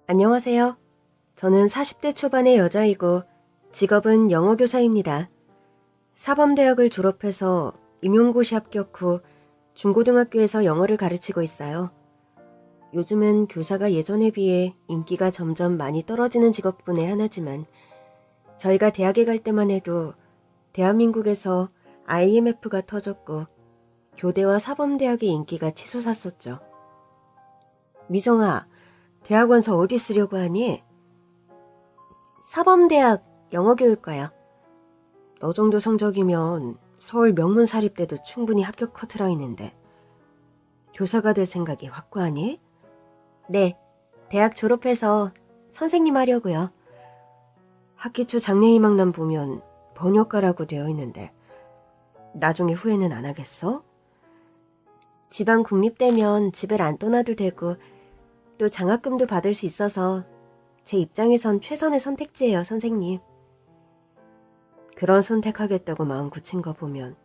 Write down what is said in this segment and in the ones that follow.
안녕하세요. 저는 40대 초반의 여자이고 직업은 영어교사입니다. 사범대학을 졸업해서 임용고시 합격 후 중고등학교에서 영어를 가르치고 있어요. 요즘은 교사가 예전에 비해 인기가 점점 많이 떨어지는 직업군의 하나지만 저희가 대학에 갈 때만 해도 대한민국에서 IMF가 터졌고 교대와 사범대학의 인기가 치솟았었죠. 미정아, 대학원서 어디 쓰려고 하니? 사범대학 영어교육과요. 너 정도 성적이면 서울 명문사립대도 충분히 합격 커트라인인데 교사가 될 생각이 확고하니? 네, 대학 졸업해서 선생님 하려고요. 학기 초 장래희망란 보면 번역가라고 되어 있는데 나중에 후회는 안 하겠어? 지방 국립대면 집을 안 떠나도 되고 또 장학금도 받을 수 있어서 제 입장에선 최선의 선택지예요, 선생님. 그런 선택하겠다고 마음 굳힌 거 보면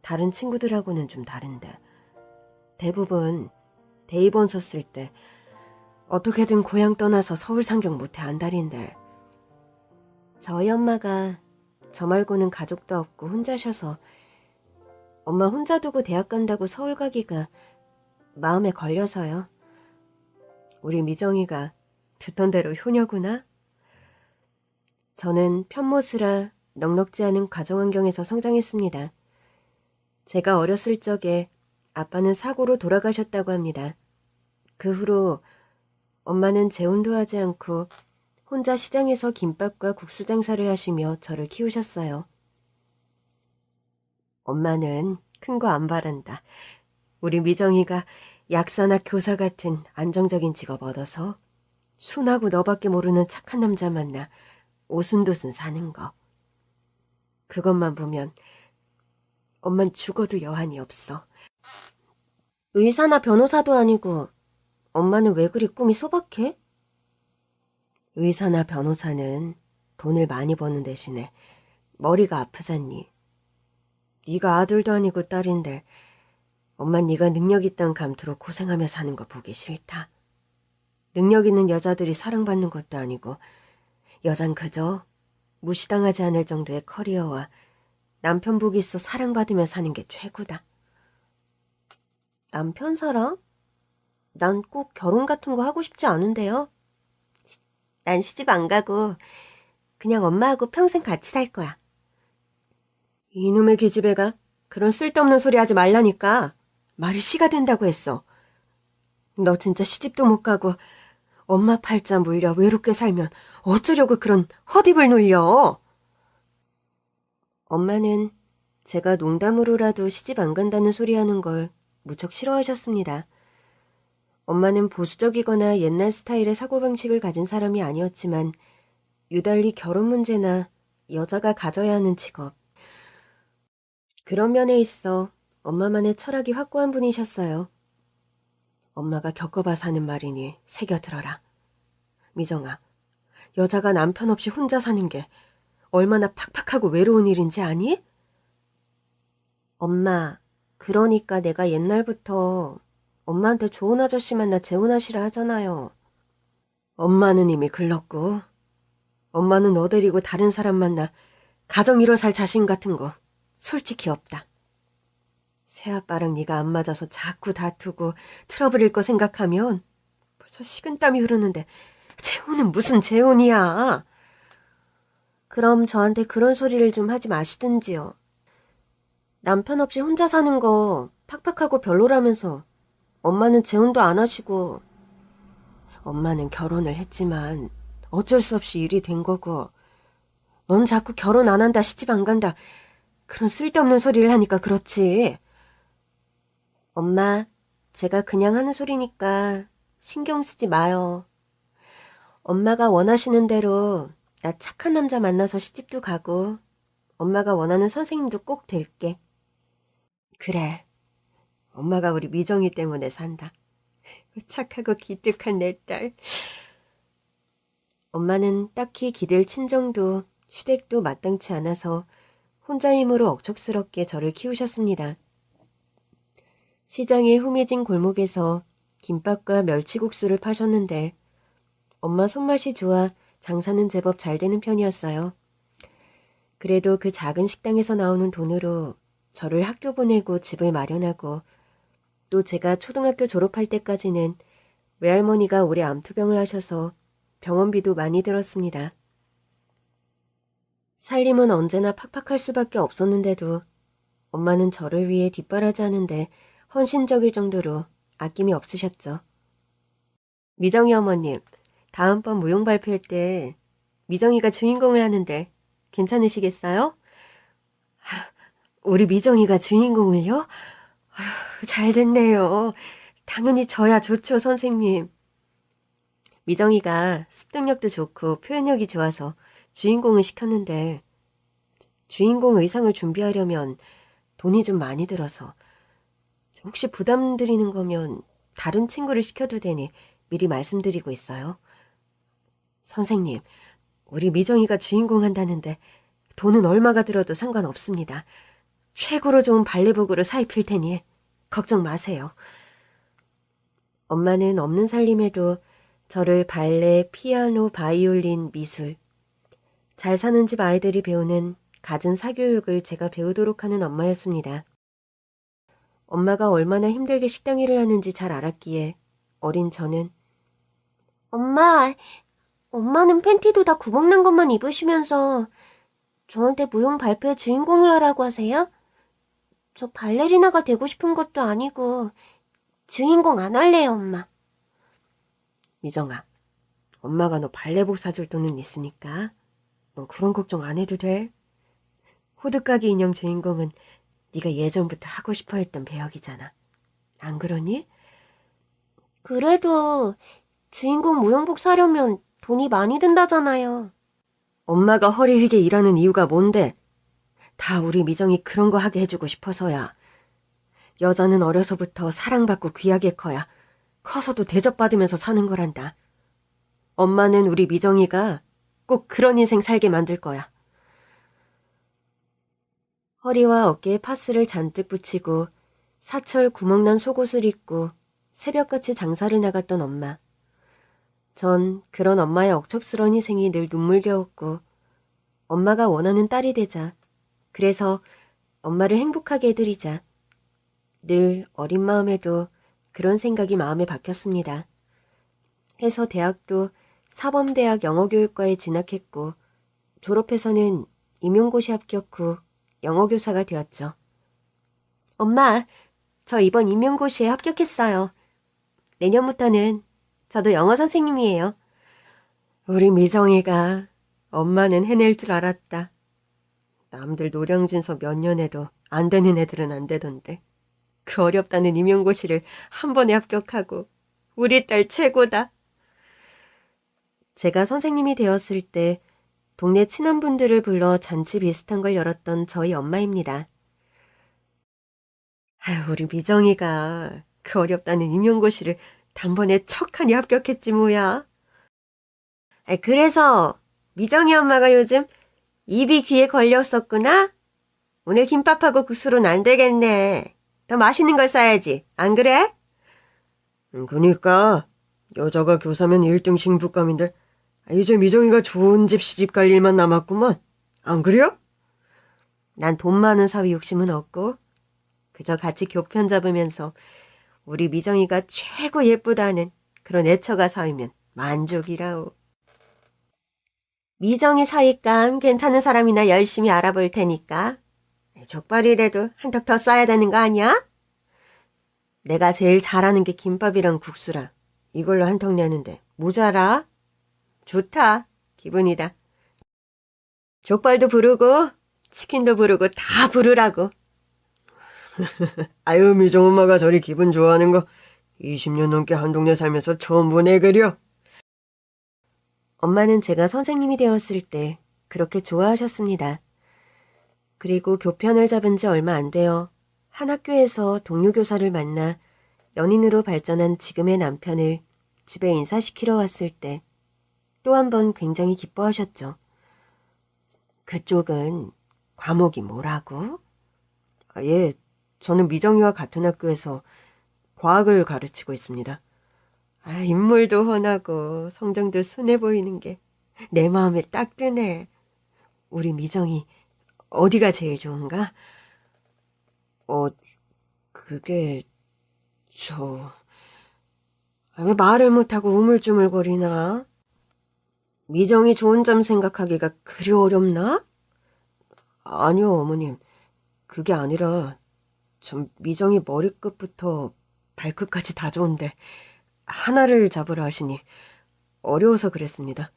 다른 친구들하고는 좀 다른데 대부분 대입원 썼을 때 어떻게든 고향 떠나서 서울 상경 못해 안달인데 저희 엄마가 저 말고는 가족도 없고 혼자셔서 엄마 혼자 두고 대학 간다고 서울 가기가 마음에 걸려서요. 우리 미정이가 듣던 대로 효녀구나. 저는 편모스라 넉넉지 않은 가정환경에서 성장했습니다. 제가 어렸을 적에 아빠는 사고로 돌아가셨다고 합니다. 그 후로 엄마는 재혼도 하지 않고 혼자 시장에서 김밥과 국수 장사를 하시며 저를 키우셨어요. 엄마는 큰 거 안 바란다. 우리 미정이가 약사나 교사 같은 안정적인 직업 얻어서 순하고 너밖에 모르는 착한 남자 만나 오순도순 사는 거. 그것만 보면 엄만 죽어도 여한이 없어. 의사나 변호사도 아니고 엄마는 왜 그리 꿈이 소박해? 의사나 변호사는 돈을 많이 버는 대신에 머리가 아프잖니. 네가 아들도 아니고 딸인데 엄만 네가 능력 있다는 감투로 고생하며 사는 거 보기 싫다. 능력 있는 여자들이 사랑받는 것도 아니고 여잔 그저 무시당하지 않을 정도의 커리어와 남편 복이 있어 사랑받으며 사는 게 최고다. 남편 사랑? 난 꼭 결혼 같은 거 하고 싶지 않은데요. 난 시집 안 가고 그냥 엄마하고 평생 같이 살 거야. 이놈의 기집애가 그런 쓸데없는 소리 하지 말라니까. 말이 씨가 된다고 했어. 너 진짜 시집도 못 가고 엄마 팔자 물려 외롭게 살면 어쩌려고 그런 헛입을 놀려. 엄마는 제가 농담으로라도 시집 안 간다는 소리 하는 걸 무척 싫어하셨습니다. 엄마는 보수적이거나 옛날 스타일의 사고방식을 가진 사람이 아니었지만 유달리 결혼 문제나 여자가 가져야 하는 직업, 그런 면에 있어 엄마만의 철학이 확고한 분이셨어요. 엄마가 겪어봐서 하는 말이니 새겨들어라. 미정아, 여자가 남편 없이 혼자 사는 게 얼마나 팍팍하고 외로운 일인지 아니? 엄마, 그러니까 내가 옛날부터 엄마한테 좋은 아저씨 만나 재혼하시라 하잖아요. 엄마는 이미 글렀고 엄마는 너 데리고 다른 사람 만나 가정 이뤄 살 자신 같은 거 솔직히 없다. 새아빠랑 네가 안 맞아서 자꾸 다투고 트러블일 거 생각하면 벌써 식은땀이 흐르는데 재혼은 무슨 재혼이야. 그럼 저한테 그런 소리를 좀 하지 마시든지요. 남편 없이 혼자 사는 거 팍팍하고 별로라면서 엄마는 재혼도 안 하시고 엄마는 결혼을 했지만 어쩔 수 없이 일이 된 거고 넌 자꾸 결혼 안 한다 시집 안 간다 그런 쓸데없는 소리를 하니까 그렇지. 엄마, 제가 그냥 하는 소리니까 신경 쓰지 마요. 엄마가 원하시는 대로 나 착한 남자 만나서 시집도 가고 엄마가 원하는 선생님도 꼭 될게. 그래, 엄마가 우리 미정이 때문에 산다. 착하고 기특한 내 딸. 엄마는 딱히 기댈 친정도 시댁도 마땅치 않아서 혼자 힘으로 억척스럽게 저를 키우셨습니다. 시장의 후미진 골목에서 김밥과 멸치국수를 파셨는데 엄마 손맛이 좋아 장사는 제법 잘 되는 편이었어요. 그래도 그 작은 식당에서 나오는 돈으로 저를 학교 보내고 집을 마련하고 또 제가 초등학교 졸업할 때까지는 외할머니가 오래 암투병을 하셔서 병원비도 많이 들었습니다. 살림은 언제나 팍팍할 수밖에 없었는데도 엄마는 저를 위해 뒷바라지 하는데 헌신적일 정도로 아낌이 없으셨죠. 미정이 어머님, 다음번 무용 발표회 때 미정이가 주인공을 하는데 괜찮으시겠어요? 우리 미정이가 주인공을요? 아휴, 잘 됐네요. 당연히 저야 좋죠, 선생님. 미정이가 습득력도 좋고 표현력이 좋아서 주인공을 시켰는데 주인공 의상을 준비하려면 돈이 좀 많이 들어서 혹시 부담 드리는 거면 다른 친구를 시켜도 되니 미리 말씀드리고 있어요. 선생님, 우리 미정이가 주인공 한다는데 돈은 얼마가 들어도 상관없습니다. 최고로 좋은 발레복으로 사입힐 테니 걱정 마세요. 엄마는 없는 살림에도 저를 발레, 피아노, 바이올린, 미술, 잘 사는 집 아이들이 배우는 갖은 사교육을 제가 배우도록 하는 엄마였습니다. 엄마가 얼마나 힘들게 식당 일을 하는지 잘 알았기에 어린 저는 엄마는 팬티도 다 구멍난 것만 입으시면서 저한테 무용 발표의 주인공을 하라고 하세요? 저 발레리나가 되고 싶은 것도 아니고 주인공 안 할래요, 엄마. 미정아, 엄마가 너 발레복 사줄 돈은 있으니까 넌 그런 걱정 안 해도 돼. 호두까기 인형 주인공은 네가 예전부터 하고 싶어 했던 배역이잖아. 안 그러니? 그래도 주인공 무용복 사려면 돈이 많이 든다잖아요. 엄마가 허리 휘게 일하는 이유가 뭔데? 다 우리 미정이 그런 거 하게 해주고 싶어서야. 여자는 어려서부터 사랑받고 귀하게 커야 커서도 대접받으면서 사는 거란다. 엄마는 우리 미정이가 꼭 그런 인생 살게 만들 거야. 허리와 어깨에 파스를 잔뜩 붙이고 사철 구멍난 속옷을 입고 새벽같이 장사를 나갔던 엄마. 전 그런 엄마의 억척스러운 희생이 늘 눈물겨웠고 엄마가 원하는 딸이 되자, 그래서 엄마를 행복하게 해드리자, 늘 어린 마음에도 그런 생각이 마음에 박혔습니다. 해서 대학도 사범대학 영어교육과에 진학했고 졸업해서는 임용고시 합격 후 영어교사가 되었죠. 엄마, 저 이번 임용고시에 합격했어요. 내년부터는 저도 영어 선생님이에요. 우리 미정이가 엄마는 해낼 줄 알았다. 남들 노량진서 몇 년 해도 안 되는 애들은 안 되던데. 그 어렵다는 임용고시를 한 번에 합격하고 우리 딸 최고다. 제가 선생님이 되었을 때 동네 친원분들을 불러 잔치 비슷한 걸 열었던 저희 엄마입니다. 아유, 우리 미정이가 그 어렵다는 임용고시를 단번에 척하니 합격했지 뭐야. 그래서 미정이 엄마가 요즘 입이 귀에 걸렸었구나? 오늘 김밥하고 국수로는 안 되겠네. 더 맛있는 걸 싸야지. 안 그래? 그니까 여자가 교사면 1등 신부감인데 이제 미정이가 좋은 집 시집 갈 일만 남았구만. 안 그래요? 난 돈 많은 사위 욕심은 없고 그저 같이 교편 잡으면서 우리 미정이가 최고 예쁘다는 그런 애처가 사위면 만족이라오. 미정이 사위감 괜찮은 사람이나 열심히 알아볼 테니까 족발이라도 한턱 더 싸야 되는 거 아니야? 내가 제일 잘하는 게 김밥이랑 국수라. 이걸로 한턱 내는데 모자라? 좋다. 기분이다. 족발도 부르고 치킨도 부르고 다 부르라고. 아유, 미정 엄마가 저리 기분 좋아하는 거 20년 넘게 한 동네 살면서 처음 보네 그려. 엄마는 제가 선생님이 되었을 때 그렇게 좋아하셨습니다. 그리고 교편을 잡은 지 얼마 안 되어 한 학교에서 동료 교사를 만나 연인으로 발전한 지금의 남편을 집에 인사시키러 왔을 때 또 한 번 굉장히 기뻐하셨죠. 그쪽은 과목이 뭐라고? 예, 저는 미정이와 같은 학교에서 과학을 가르치고 있습니다. 인물도 훤하고 성정도 순해 보이는 게 내 마음에 딱 드네. 우리 미정이 어디가 제일 좋은가? 그게 왜 말을 못하고 우물쭈물거리나? 미정이 좋은 점 생각하기가 그리 어렵나? 아니요, 어머님. 그게 아니라 전 미정이 머리끝부터 발끝까지 다 좋은데 하나를 잡으라 하시니 어려워서 그랬습니다.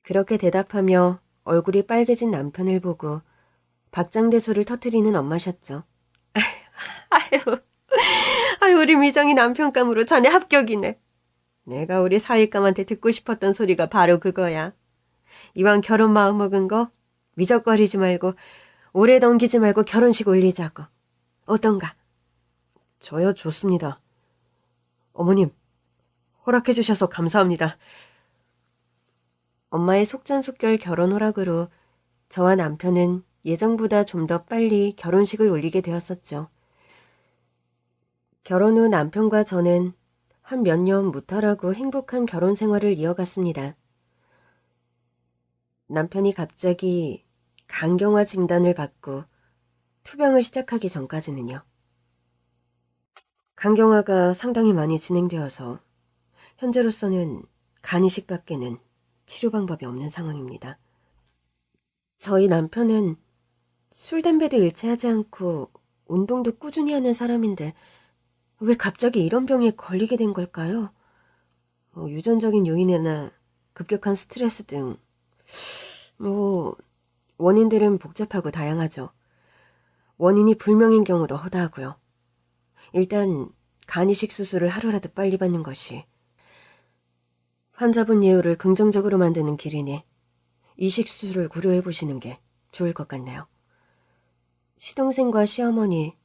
그렇게 대답하며 얼굴이 빨개진 남편을 보고 박장대소를 터뜨리는 엄마셨죠. 아유, 우리 미정이 남편감으로 자네 합격이네. 내가 우리 사위감한테 듣고 싶었던 소리가 바로 그거야. 이왕 결혼 마음먹은 거 미적거리지 말고 오래 넘기지 말고 결혼식 올리자고. 어떤가? 저요, 좋습니다. 어머님, 허락해 주셔서 감사합니다. 엄마의 속전속결 결혼 허락으로 저와 남편은 예정보다 좀 더 빨리 결혼식을 올리게 되었었죠. 결혼 후 남편과 저는 한 몇 년 무탈하고 행복한 결혼 생활을 이어갔습니다. 남편이 갑자기 간경화 진단을 받고 투병을 시작하기 전까지는요. 간경화가 상당히 많이 진행되어서 현재로서는 간이식밖에는 치료 방법이 없는 상황입니다. 저희 남편은 술, 담배도 일체하지 않고 운동도 꾸준히 하는 사람인데 왜 갑자기 이런 병에 걸리게 된 걸까요? 유전적인 요인이나 급격한 스트레스 등 원인들은 복잡하고 다양하죠. 원인이 불명인 경우도 허다하고요. 일단 간이식 수술을 하루라도 빨리 받는 것이 환자분 예후를 긍정적으로 만드는 길이니 이식 수술을 고려해 보시는 게 좋을 것 같네요. 시동생과 시어머니,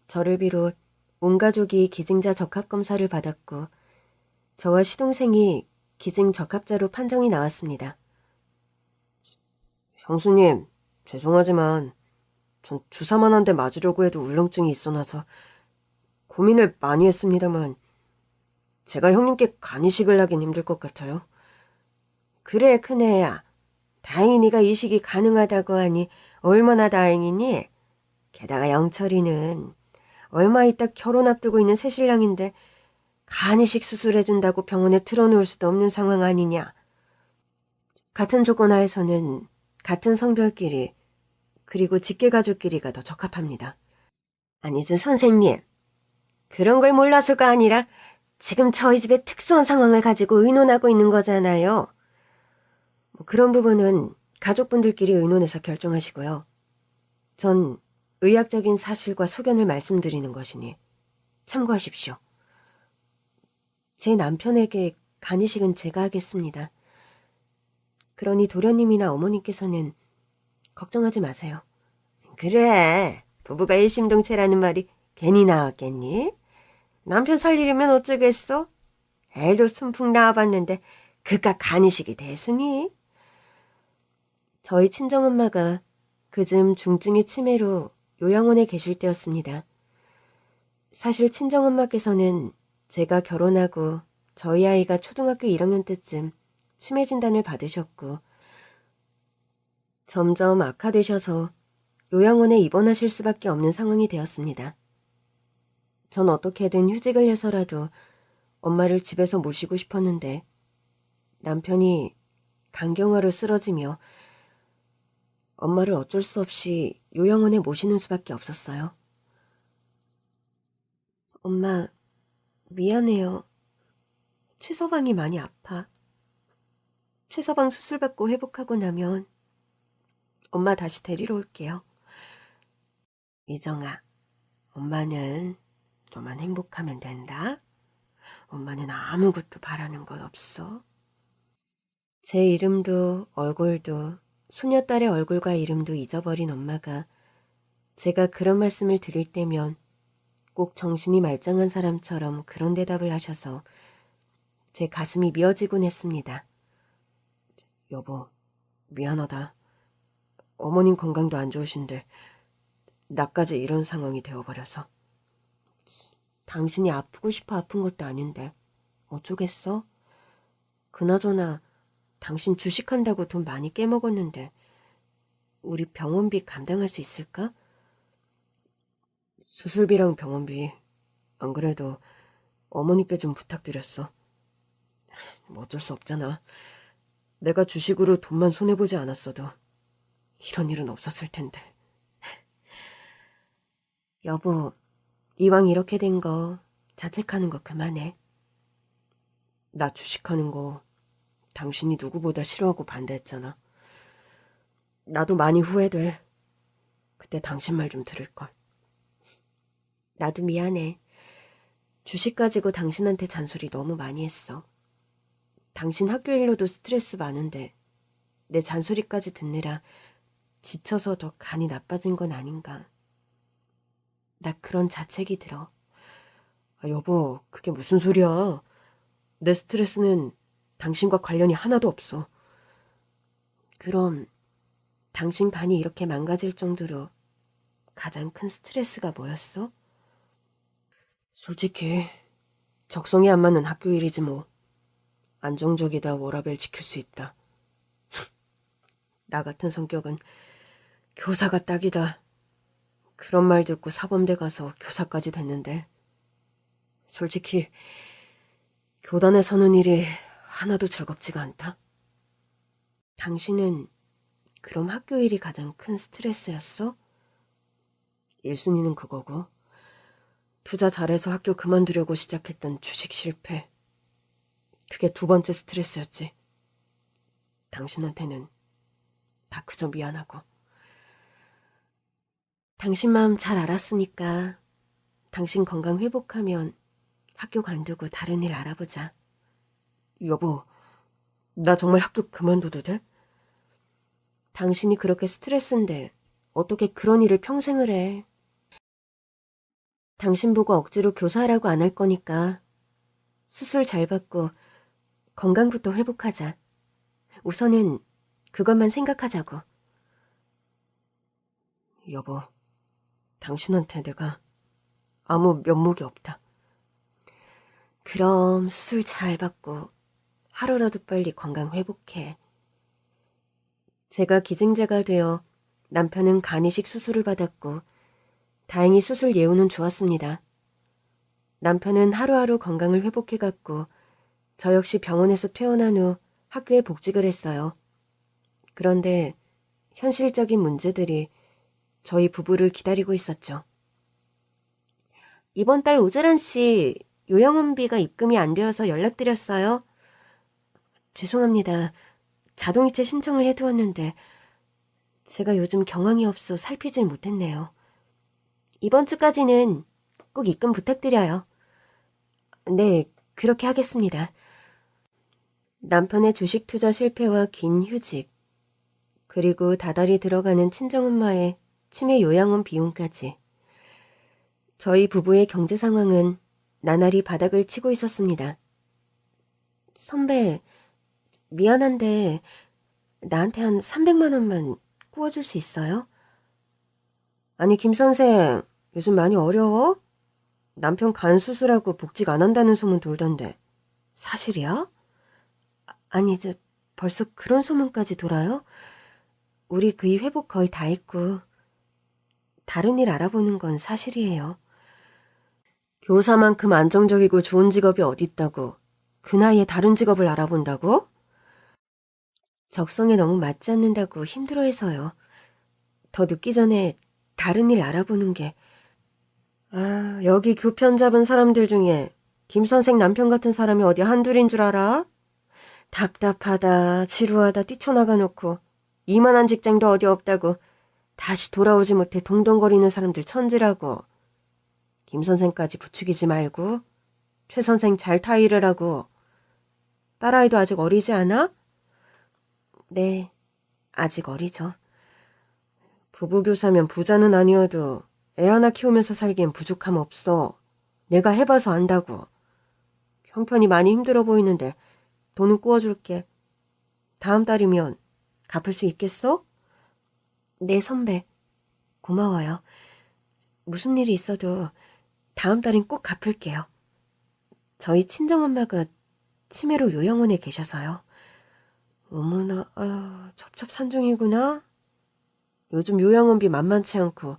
저를 비롯 온 가족이 기증자 적합 검사를 받았고 저와 시동생이 기증 적합자로 판정이 나왔습니다. 형수님, 죄송하지만 전 주사만 한 대 맞으려고 해도 울렁증이 있어나서 고민을 많이 했습니다만 제가 형님께 간이식을 하긴 힘들 것 같아요. 그래, 큰애야. 다행히 네가 이식이 가능하다고 하니 얼마나 다행이니? 게다가 영철이는 얼마 있다 결혼 앞두고 있는 새신랑인데 간이식 수술해준다고 병원에 틀어놓을 수도 없는 상황 아니냐. 같은 조건 하에서는 같은 성별끼리 그리고 직계가족끼리가 더 적합합니다. 아니죠, 선생님. 그런 걸 몰라서가 아니라 지금 저희 집의 특수한 상황을 가지고 의논하고 있는 거잖아요. 그런 부분은 가족분들끼리 의논해서 결정하시고요. 전 의학적인 사실과 소견을 말씀드리는 것이니 참고하십시오. 제 남편에게 간이식은 제가 하겠습니다. 그러니 도련님이나 어머니께서는 걱정하지 마세요. 그래, 부부가 일심동체라는 말이 괜히 나왔겠니? 남편 살 일이면 어쩌겠어? 애도 순풍 나와봤는데 그깟 간이식이 대수니? 저희 친정엄마가 그즘 중증의 치매로 요양원에 계실 때였습니다. 사실 친정엄마께서는 제가 결혼하고 저희 아이가 초등학교 1학년 때쯤 치매 진단을 받으셨고 점점 악화되셔서 요양원에 입원하실 수밖에 없는 상황이 되었습니다. 전 어떻게든 휴직을 해서라도 엄마를 집에서 모시고 싶었는데 남편이 간경화로 쓰러지며 엄마를 어쩔 수 없이 요양원에 모시는 수밖에 없었어요. 엄마, 미안해요. 최서방이 많이 아파. 최서방 수술 받고 회복하고 나면 엄마 다시 데리러 올게요. 미정아, 엄마는 너만 행복하면 된다. 엄마는 아무것도 바라는 것 없어. 제 이름도 얼굴도 소녀딸의 얼굴과 이름도 잊어버린 엄마가 제가 그런 말씀을 드릴 때면 꼭 정신이 말짱한 사람처럼 그런 대답을 하셔서 제 가슴이 미어지곤 했습니다. 여보, 미안하다. 어머님 건강도 안 좋으신데 나까지 이런 상황이 되어버려서. 당신이 아프고 싶어 아픈 것도 아닌데 어쩌겠어? 그나저나 당신 주식한다고 돈 많이 깨먹었는데 우리 병원비 감당할 수 있을까? 수술비랑 병원비 안 그래도 어머니께 좀 부탁드렸어. 뭐 어쩔 수 없잖아. 내가 주식으로 돈만 손해보지 않았어도 이런 일은 없었을 텐데. 여보, 이왕 이렇게 된 거 자책하는 거 그만해. 나 주식하는 거 당신이 누구보다 싫어하고 반대했잖아. 나도 많이 후회돼. 그때 당신 말 좀 들을걸. 나도 미안해. 주식 가지고 당신한테 잔소리 너무 많이 했어. 당신 학교 일로도 스트레스 많은데 내 잔소리까지 듣느라 지쳐서 더 간이 나빠진 건 아닌가. 나 그런 자책이 들어. 여보, 그게 무슨 소리야. 내 스트레스는 당신과 관련이 하나도 없어. 그럼 당신 간이 이렇게 망가질 정도로 가장 큰 스트레스가 뭐였어? 솔직히 적성에 안 맞는 학교 일이지 뭐. 안정적이다 워라밸 지킬 수 있다. 나 같은 성격은 교사가 딱이다. 그런 말 듣고 사범대 가서 교사까지 됐는데 솔직히 교단에 서는 일이 하나도 즐겁지가 않다. 당신은 그럼 학교 일이 가장 큰 스트레스였어? 1순위는 그거고 투자 잘해서 학교 그만두려고 시작했던 주식 실패. 그게 2번째 스트레스였지. 당신한테는 다 그저 미안하고. 당신 마음 잘 알았으니까 당신 건강 회복하면 학교 관두고 다른 일 알아보자. 여보, 나 정말 학교 그만둬도 돼? 당신이 그렇게 스트레스인데 어떻게 그런 일을 평생을 해. 당신 보고 억지로 교사하라고 안 할 거니까 수술 잘 받고 건강부터 회복하자. 우선은 그것만 생각하자고. 여보, 당신한테 내가 아무 면목이 없다. 그럼 수술 잘 받고 하루라도 빨리 건강 회복해. 제가 기증자가 되어 남편은 간이식 수술을 받았고 다행히 수술 예후는 좋았습니다. 남편은 하루하루 건강을 회복해갔고 저 역시 병원에서 퇴원한 후 학교에 복직을 했어요. 그런데 현실적인 문제들이 저희 부부를 기다리고 있었죠. 이번 달 오재란 씨 요양원비가 입금이 안 되어서 연락드렸어요. 죄송합니다. 자동이체 신청을 해두었는데 제가 요즘 경황이 없어 살피질 못했네요. 이번 주까지는 꼭 입금 부탁드려요. 네, 그렇게 하겠습니다. 남편의 주식 투자 실패와 긴 휴직, 그리고 다달이 들어가는 친정엄마의 치매 요양원 비용까지. 저희 부부의 경제 상황은 나날이 바닥을 치고 있었습니다. 선배, 미안한데 나한테 한 300만 원만 구워줄 수 있어요? 아니, 김 선생, 요즘 많이 어려워? 남편 간 수술하고 복직 안 한다는 소문 돌던데 사실이야? 아니, 벌써 그런 소문까지 돌아요? 우리 그이 회복 거의 다 했고 다른 일 알아보는 건 사실이에요. 교사만큼 안정적이고 좋은 직업이 어딨다고? 그 나이에 다른 직업을 알아본다고? 적성에 너무 맞지 않는다고 힘들어해서요. 더 늦기 전에 다른 일 알아보는 게. 여기 교편 잡은 사람들 중에 김 선생 남편 같은 사람이 어디 한둘인 줄 알아? 답답하다, 지루하다 뛰쳐나가 놓고 이만한 직장도 어디 없다고 다시 돌아오지 못해 동동거리는 사람들 천지라고. 김 선생까지 부추기지 말고 최 선생 잘 타일을 하고. 딸아이도 아직 어리지 않아? 네, 아직 어리죠. 부부교사면 부자는 아니어도 애 하나 키우면서 살기엔 부족함 없어. 내가 해봐서 안다고. 형편이 많이 힘들어 보이는데 돈은 구워줄게. 다음 달이면 갚을 수 있겠어? 네, 선배. 고마워요. 무슨 일이 있어도 다음 달엔 꼭 갚을게요. 저희 친정엄마가 치매로 요양원에 계셔서요. 어머나, 첩첩산중이구나. 요즘 요양원비 만만치 않고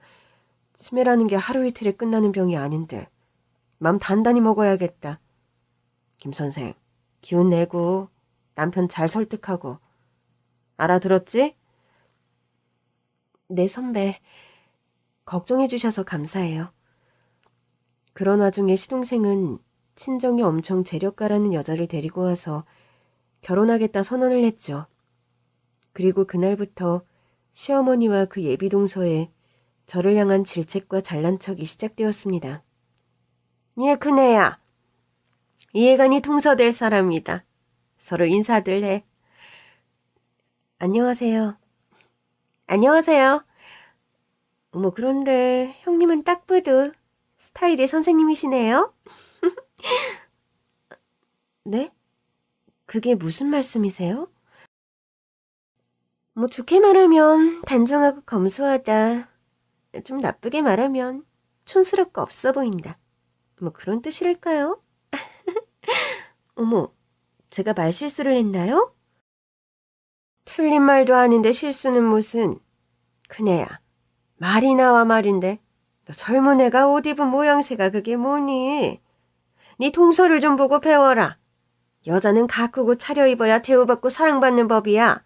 치매라는 게 하루 이틀에 끝나는 병이 아닌데 맘 단단히 먹어야겠다. 김 선생, 기운 내고 남편 잘 설득하고. 알아들었지? 네, 선배. 걱정해 주셔서 감사해요. 그런 와중에 시동생은 친정이 엄청 재력가라는 여자를 데리고 와서 결혼하겠다 선언을 했죠. 그리고 그날부터 시어머니와 그 예비동서에 저를 향한 질책과 잘난 척이 시작되었습니다. 얘 큰애야. 얘가 네 동서 될 사람이다. 서로 인사들 해. 안녕하세요. 안녕하세요. 어머, 그런데 형님은 딱 봐도 스타일이 선생님이시네요? 네? 그게 무슨 말씀이세요? 뭐 좋게 말하면 단정하고 검소하다. 좀 나쁘게 말하면 촌스럽고 없어 보인다. 뭐 그런 뜻이랄까요? 어머, 제가 말실수를 했나요? 틀린 말도 아닌데 실수는 무슨. 큰애야, 말이 나와 말인데 너 젊은 애가 옷 입은 모양새가 그게 뭐니? 네 동서를 좀 보고 배워라. 여자는 가꾸고 차려입어야 대우받고 사랑받는 법이야.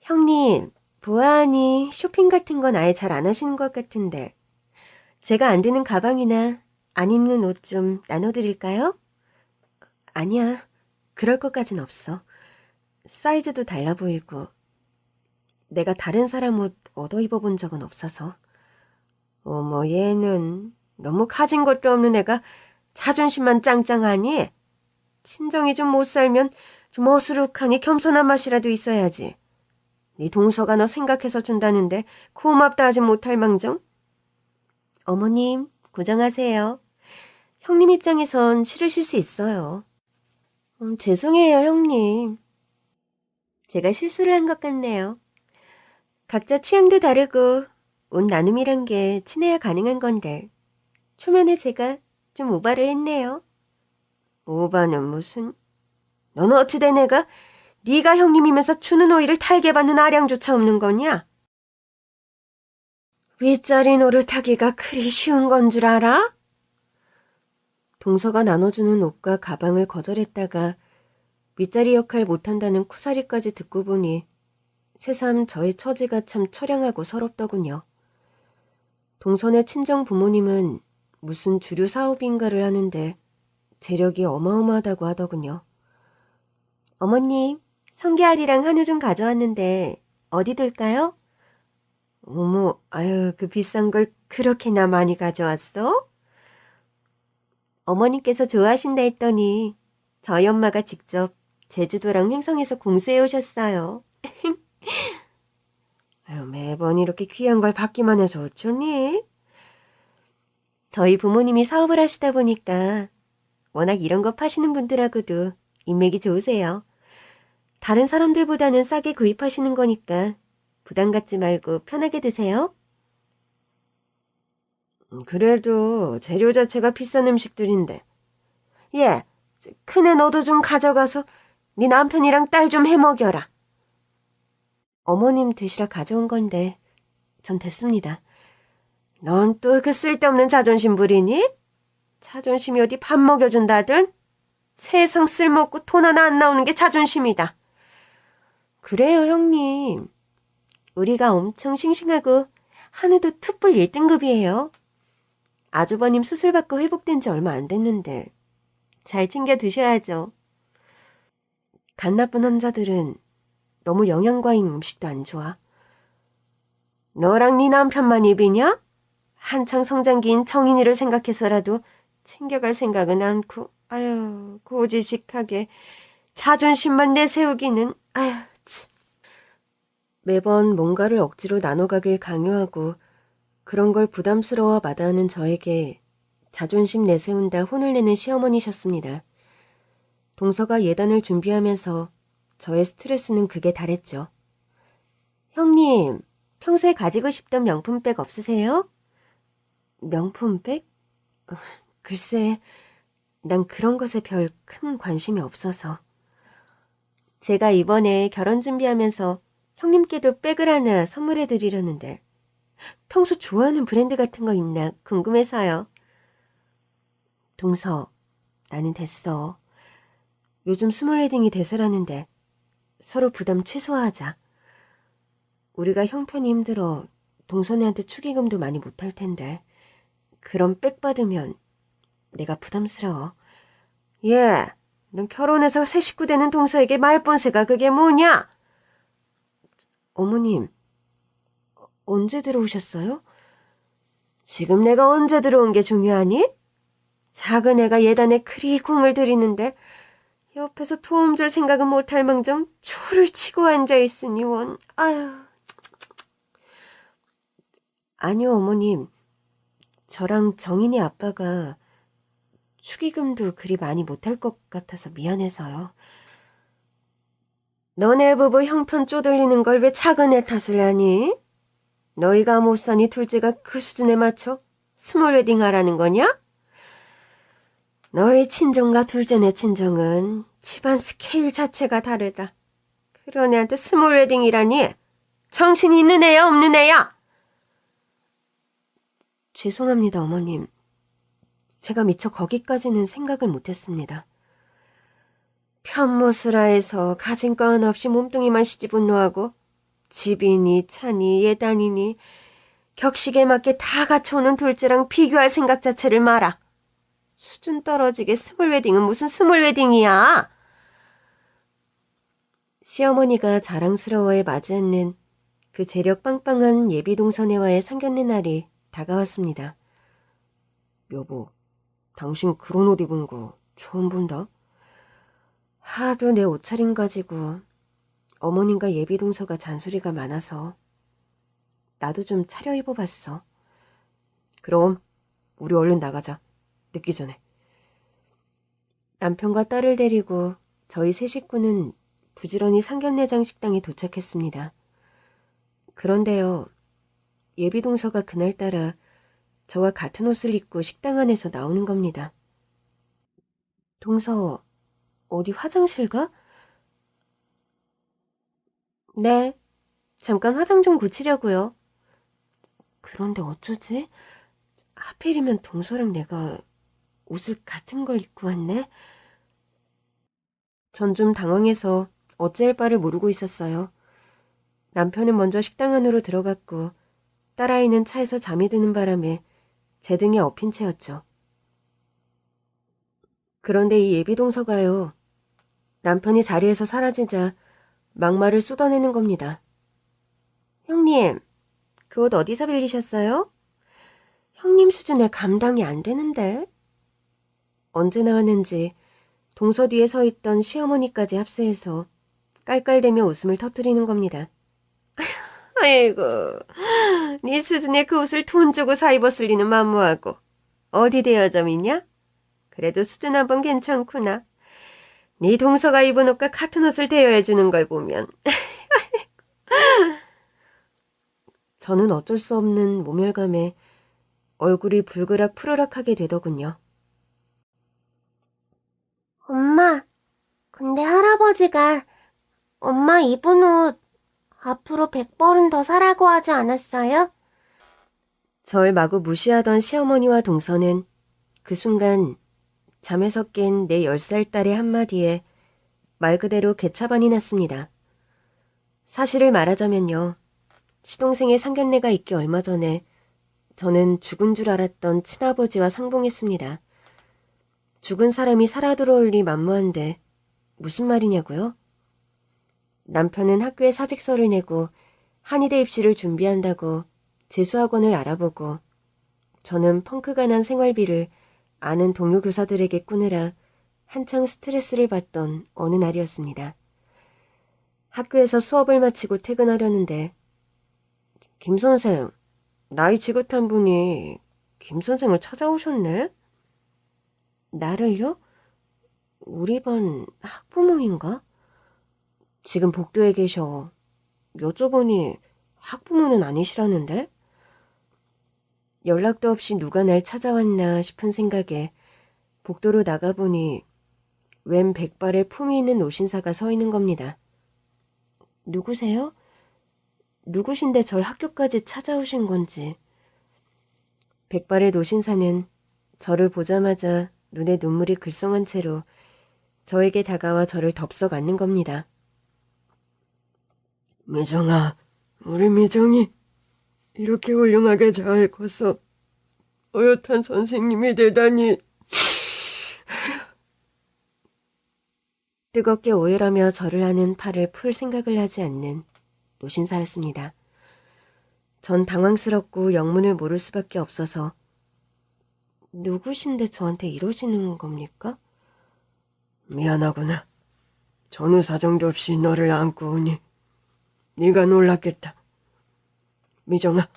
형님, 보아하니 쇼핑 같은 건 아예 잘 안 하시는 것 같은데 제가 안 드는 가방이나 안 입는 옷 좀 나눠드릴까요? 아니야, 그럴 것까진 없어. 사이즈도 달라 보이고 내가 다른 사람 옷 얻어 입어본 적은 없어서. 어머, 얘는 너무 가진 것도 없는 애가 자존심만 짱짱하니? 친정이 좀 못 살면 좀 어수룩하니 겸손한 맛이라도 있어야지. 네 동서가 너 생각해서 준다는데 고맙다 하지 못할 망정? 어머님, 고정하세요. 형님 입장에선 싫으실 수 있어요. 죄송해요, 형님. 제가 실수를 한 것 같네요. 각자 취향도 다르고 옷 나눔이란 게 친해야 가능한 건데 초면에 제가 좀 오바를 했네요. 오바는 무슨? 너는 어찌 된 애가 네가 형님이면서 추는 오이를 탈게 받는 아량조차 없는 거냐? 윗자리 노릇하기가 그리 쉬운 건 줄 알아? 동서가 나눠주는 옷과 가방을 거절했다가 윗자리 역할 못한다는 쿠사리까지 듣고 보니 새삼 저의 처지가 참 처량하고 서럽더군요. 동선의 친정 부모님은 무슨 주류 사업인가를 하는데 재력이 어마어마하다고 하더군요. 어머님, 성게알이랑 한우 좀 가져왔는데 어디 둘까요? 어머, 아유, 그 비싼 걸 그렇게나 많이 가져왔어? 어머님께서 좋아하신다 했더니 저희 엄마가 직접 제주도랑 횡성에서 공수해 오셨어요. 아유, 매번 이렇게 귀한 걸 받기만 해서 어쩌니? 저희 부모님이 사업을 하시다 보니까 워낙 이런 거 파시는 분들하고도 인맥이 좋으세요. 다른 사람들보다는 싸게 구입하시는 거니까 부담 갖지 말고 편하게 드세요. 그래도 재료 자체가 비싼 음식들인데. 예, 큰애 너도 좀 가져가서 네 남편이랑 딸 좀 해먹여라. 어머님 드시라 가져온 건데 전 됐습니다. 넌 또 그 쓸데없는 자존심 부리니? 자존심이 어디 밥 먹여준다든? 세상 쓸모없고 돈 하나 안 나오는 게 자존심이다. 그래요, 형님. 우리가 엄청 싱싱하고 한우도 툭불 1등급이에요. 아주버님 수술받고 회복된 지 얼마 안 됐는데 잘 챙겨 드셔야죠. 간 나쁜 환자들은 너무 영양과잉 음식도 안 좋아. 너랑 네 남편만 입이냐? 한창 성장기인 청인이를 생각해서라도 챙겨갈 생각은 않고 아유 고지식하게 자존심만 내세우기는 아유 참. 매번 뭔가를 억지로 나눠가길 강요하고 그런 걸 부담스러워 마다하는 저에게 자존심 내세운다 혼을 내는 시어머니셨습니다. 동서가 예단을 준비하면서 저의 스트레스는 극에 달했죠. 형님, 평소에 가지고 싶던 명품백 없으세요? 명품백? 글쎄, 난 그런 것에 별 큰 관심이 없어서. 제가 이번에 결혼 준비하면서 형님께도 백을 하나 선물해 드리려는데 평소 좋아하는 브랜드 같은 거 있나 궁금해서요. 동서, 나는 됐어. 요즘 스몰 웨딩이 대세라는데 서로 부담 최소화하자. 우리가 형편이 힘들어 동선이한테 축의금도 많이 못할 텐데 그럼 백 받으면 내가 부담스러워. 예, 넌 결혼해서 새 식구 되는 동서에게 말본세가 그게 뭐냐? 어머님, 언제 들어오셨어요? 지금 내가 언제 들어온 게 중요하니? 작은 애가 예단에 그리 공을 들이는데 옆에서 도움 줄 생각은 못할 망정 초를 치고 앉아있으니 원. 아휴. 아니요, 어머님. 저랑 정인이 아빠가 축의금도 그리 많이 못할 것 같아서 미안해서요. 너네 부부 형편 쪼들리는 걸 왜 작은 애 탓을 하니? 너희가 못 사니 둘째가 그 수준에 맞춰 스몰 웨딩 하라는 거냐? 너희 친정과 둘째네 친정은 집안 스케일 자체가 다르다. 그런 애한테 스몰 웨딩이라니? 정신이 있는 애야 없는 애야? 죄송합니다, 어머님. 제가 미처 거기까지는 생각을 못했습니다. 편모스라해서 가진 거 하나 없이 몸뚱이만 시집분노하고 집이니 차니 예단이니 격식에 맞게 다 갖춰오는 둘째랑 비교할 생각 자체를 마라. 수준 떨어지게 스몰 웨딩은 무슨 스몰 웨딩이야? 시어머니가 자랑스러워해 맞이하는 그 재력 빵빵한 예비 동서네와의 상견례 날이 다가왔습니다. 여보, 당신 그런 옷 입은 거 처음 본다? 하도 내 옷차림 가지고 어머님과 예비 동서가 잔소리가 많아서 나도 좀 차려입어봤어. 그럼 우리 얼른 나가자. 늦기 전에. 남편과 딸을 데리고 저희 세 식구는 부지런히 상견례장 식당에 도착했습니다. 그런데요, 예비 동서가 그날따라 저와 같은 옷을 입고 식당 안에서 나오는 겁니다. 동서, 어디 화장실 가? 네, 잠깐 화장 좀 고치려고요. 그런데 어쩌지? 하필이면 동서랑 내가 옷을 같은 걸 입고 왔네? 전 좀 당황해서 어찌할 바를 모르고 있었어요. 남편은 먼저 식당 안으로 들어갔고 딸아이는 차에서 잠이 드는 바람에 제 등에 엎인 채였죠. 그런데 이 예비 동서가요. 남편이 자리에서 사라지자 막말을 쏟아내는 겁니다. 형님, 그 옷 어디서 빌리셨어요? 형님 수준에 감당이 안 되는데. 언제 나왔는지 동서 뒤에 서 있던 시어머니까지 합세해서 깔깔대며 웃음을 터뜨리는 겁니다. 아이고, 네 수준에 그 옷을 돈 주고 사 입었을 리는 만무하고 어디 대여점이냐? 그래도 수준 한번 괜찮구나. 네 동서가 입은 옷과 같은 옷을 대여해주는 걸 보면. 저는 어쩔 수 없는 모멸감에 얼굴이 불그락 푸르락하게 되더군요. 엄마, 근데 할아버지가 엄마 입은 옷 앞으로 100벌은 더 사라고 하지 않았어요? 절 마구 무시하던 시어머니와 동서는 그 순간 잠에서 깬 내 10살 딸의 한마디에 말 그대로 개차반이 났습니다. 사실을 말하자면요. 시동생의 상견례가 있기 얼마 전에 저는 죽은 줄 알았던 친아버지와 상봉했습니다. 죽은 사람이 살아 들어올 리 만무한데 무슨 말이냐고요? 남편은 학교에 사직서를 내고 한의대 입시를 준비한다고 재수학원을 알아보고 저는 펑크가 난 생활비를 아는 동료 교사들에게 꾸느라 한창 스트레스를 받던 어느 날이었습니다. 학교에서 수업을 마치고 퇴근하려는데 김 선생, 나이 지긋한 분이 김 선생을 찾아오셨네? 나를요? 우리 반 학부모인가? 지금 복도에 계셔. 여쭤보니 학부모는 아니시라는데? 연락도 없이 누가 날 찾아왔나 싶은 생각에 복도로 나가보니 웬 백발에 품위 있는 노신사가 서 있는 겁니다. 누구세요? 누구신데 절 학교까지 찾아오신 건지. 백발의 노신사는 저를 보자마자 눈에 눈물이 글썽한 채로 저에게 다가와 저를 덥석 안는 겁니다. 미정아, 우리 미정이 이렇게 훌륭하게 잘 커서 어엿한 선생님이 되다니. 뜨겁게 오열하며 저를 하는 팔을 풀 생각을 하지 않는 노신사였습니다. 전 당황스럽고 영문을 모를 수밖에 없어서 누구신데 저한테 이러시는 겁니까? 미안하구나. 전후 사정도 없이 너를 안고 오니 네가 놀랐겠다. 미정아,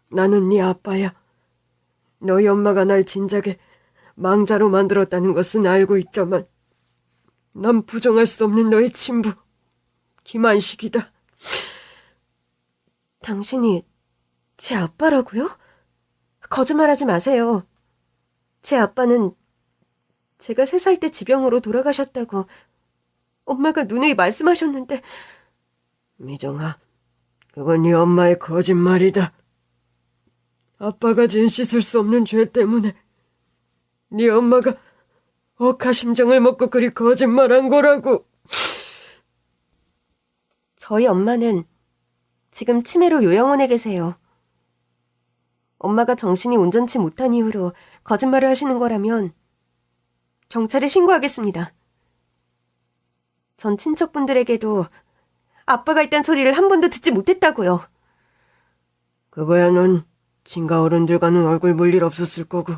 나는 네 아빠야. 너희 엄마가 날 진작에 망자로 만들었다는 것은 알고 있다만 난 부정할 수 없는 너의 친부 김한식이다. 당신이 제 아빠라고요? 거짓말하지 마세요. 제 아빠는 제가 3살 때 지병으로 돌아가셨다고 엄마가 누누이 말씀하셨는데. 미정아, 그건 네 엄마의 거짓말이다. 아빠가 지은 씻을 수 없는 죄 때문에 네 엄마가 억하심정을 먹고 그리 거짓말한 거라고. 저희 엄마는 지금 치매로 요양원에 계세요. 엄마가 정신이 온전치 못한 이후로 거짓말을 하시는 거라면 경찰에 신고하겠습니다. 전 친척분들에게도 아빠가 있단 소리를 한 번도 듣지 못했다고요. 그거야 넌 친가 어른들과는 얼굴 볼 일 없었을 거고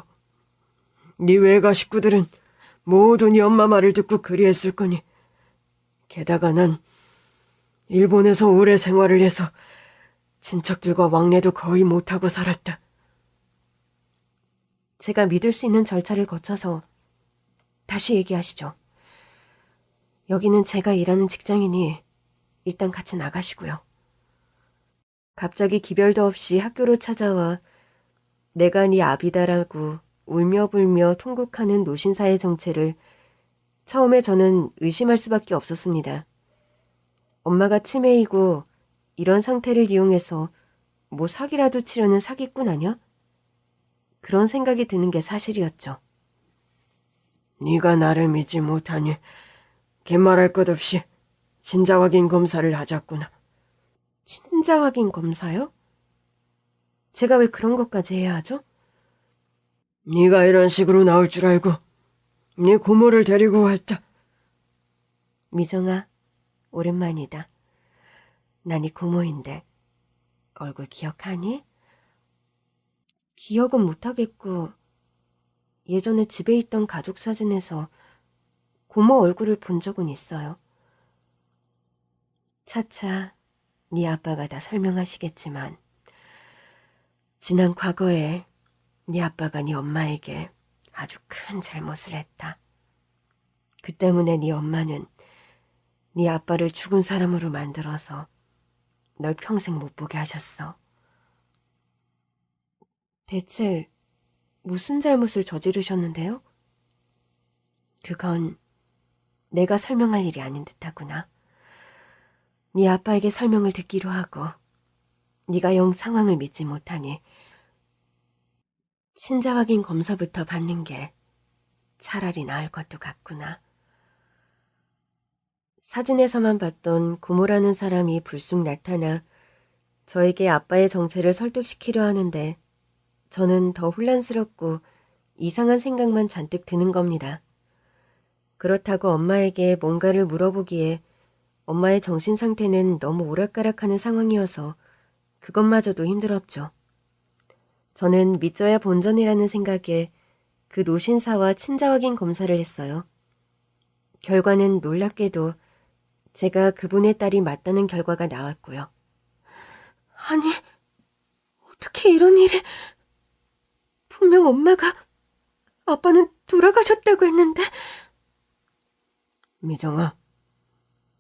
네 외가 식구들은 모두 네 엄마 말을 듣고 그리했을 거니. 게다가 난 일본에서 오래 생활을 해서 친척들과 왕래도 거의 못하고 살았다. 제가 믿을 수 있는 절차를 거쳐서 다시 얘기하시죠. 여기는 제가 일하는 직장이니 일단 같이 나가시고요. 갑자기 기별도 없이 학교로 찾아와 내가 네 아비다라고 울며불며 통곡하는 노신사의 정체를 처음에 저는 의심할 수밖에 없었습니다. 엄마가 치매이고 이런 상태를 이용해서 뭐 사기라도 치려는 사기꾼 아냐? 그런 생각이 드는 게 사실이었죠. 네가 나를 믿지 못하니 긴말할 것 없이 친자 확인 검사를 하자꾸나. 친자 확인 검사요? 제가 왜 그런 것까지 해야 하죠? 네가 이런 식으로 나올 줄 알고 네 고모를 데리고 왔다. 미정아, 오랜만이다. 난 네 고모인데 얼굴 기억하니? 기억은 못하겠고 예전에 집에 있던 가족 사진에서 고모 얼굴을 본 적은 있어요. 차차 네 아빠가 다 설명하시겠지만 지난 과거에 네 아빠가 네 엄마에게 아주 큰 잘못을 했다. 그 때문에 네 엄마는 네 아빠를 죽은 사람으로 만들어서 널 평생 못 보게 하셨어. 대체 무슨 잘못을 저지르셨는데요? 그건 내가 설명할 일이 아닌 듯하구나. 네 아빠에게 설명을 듣기로 하고 네가 영 상황을 믿지 못하니 친자 확인 검사부터 받는 게 차라리 나을 것도 같구나. 사진에서만 봤던 고모라는 사람이 불쑥 나타나 저에게 아빠의 정체를 설득시키려 하는데 저는 더 혼란스럽고 이상한 생각만 잔뜩 드는 겁니다. 그렇다고 엄마에게 뭔가를 물어보기에 엄마의 정신 상태는 너무 오락가락하는 상황이어서 그것마저도 힘들었죠. 저는 믿져야 본전이라는 생각에 그 노신사와 친자 확인 검사를 했어요. 결과는 놀랍게도 제가 그분의 딸이 맞다는 결과가 나왔고요. 아니, 어떻게 이런 일이... 분명 엄마가 아빠는 돌아가셨다고 했는데... 미정아,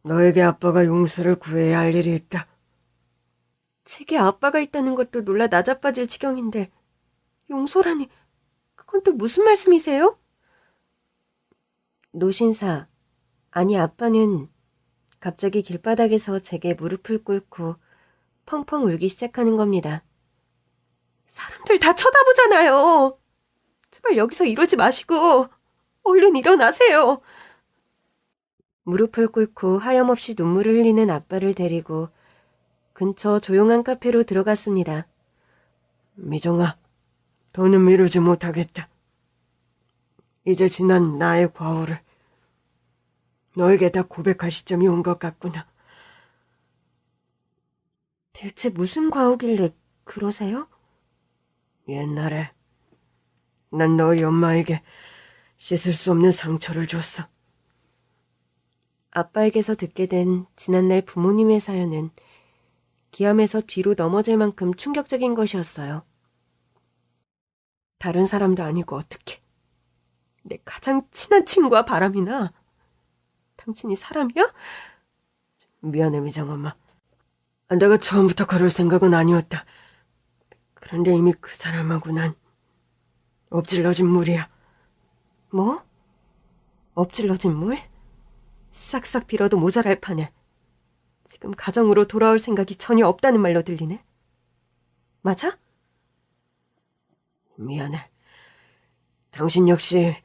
너에게 아빠가 용서를 구해야 할 일이 있다. 제게 아빠가 있다는 것도 놀라 나자빠질 지경인데 용서라니, 그건 또 무슨 말씀이세요? 노신사, 아니 아빠는 갑자기 길바닥에서 제게 무릎을 꿇고 펑펑 울기 시작하는 겁니다. 사람들 다 쳐다보잖아요. 제발 여기서 이러지 마시고 얼른 일어나세요. 무릎을 꿇고 하염없이 눈물을 흘리는 아빠를 데리고 근처 조용한 카페로 들어갔습니다. 미정아, 더는 미루지 못하겠다. 이제 지난 나의 과오를 너에게 다 고백할 시점이 온 것 같구나. 대체 무슨 과오길래 그러세요? 옛날에 난 너희 엄마에게 씻을 수 없는 상처를 줬어. 아빠에게서 듣게 된 지난날 부모님의 사연은 기암에서 뒤로 넘어질 만큼 충격적인 것이었어요. 다른 사람도 아니고 어떻게 내 가장 친한 친구와 바람이나? 당신이 사람이야? 미안해, 미정엄마. 내가 처음부터 그럴 생각은 아니었다. 그런데 이미 그 사람하고 난 엎질러진 물이야. 뭐? 엎질러진 물? 싹싹 빌어도 모자랄 판에 지금 가정으로 돌아올 생각이 전혀 없다는 말로 들리네. 맞아? 미안해. 당신 역시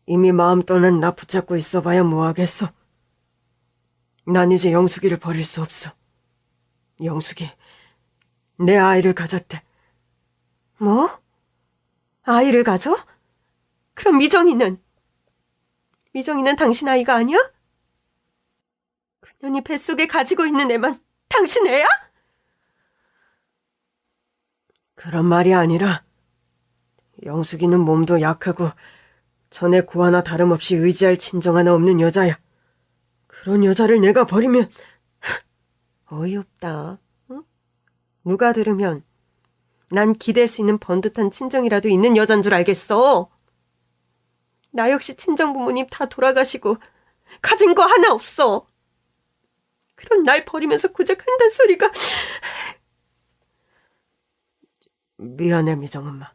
이미 마음 떠난 나 붙잡고 있어봐야 뭐하겠어. 난 이제 영숙이를 버릴 수 없어. 영숙이 내 아이를 가졌대. 뭐? 아이를 가져? 그럼 미정이는 당신 아이가 아니야? 그년이 뱃속에 가지고 있는 애만 당신 애야? 그런 말이 아니라 영숙이는 몸도 약하고 전에 고아나 다름없이 의지할 친정 하나 없는 여자야. 그런 여자를 내가 버리면 어이없다. 응? 누가 들으면 난 기댈 수 있는 번듯한 친정이라도 있는 여잔 줄 알겠어. 나 역시 친정 부모님 다 돌아가시고 가진 거 하나 없어. 그런 날 버리면서 고작 한단 소리가. 미안해, 미정엄마.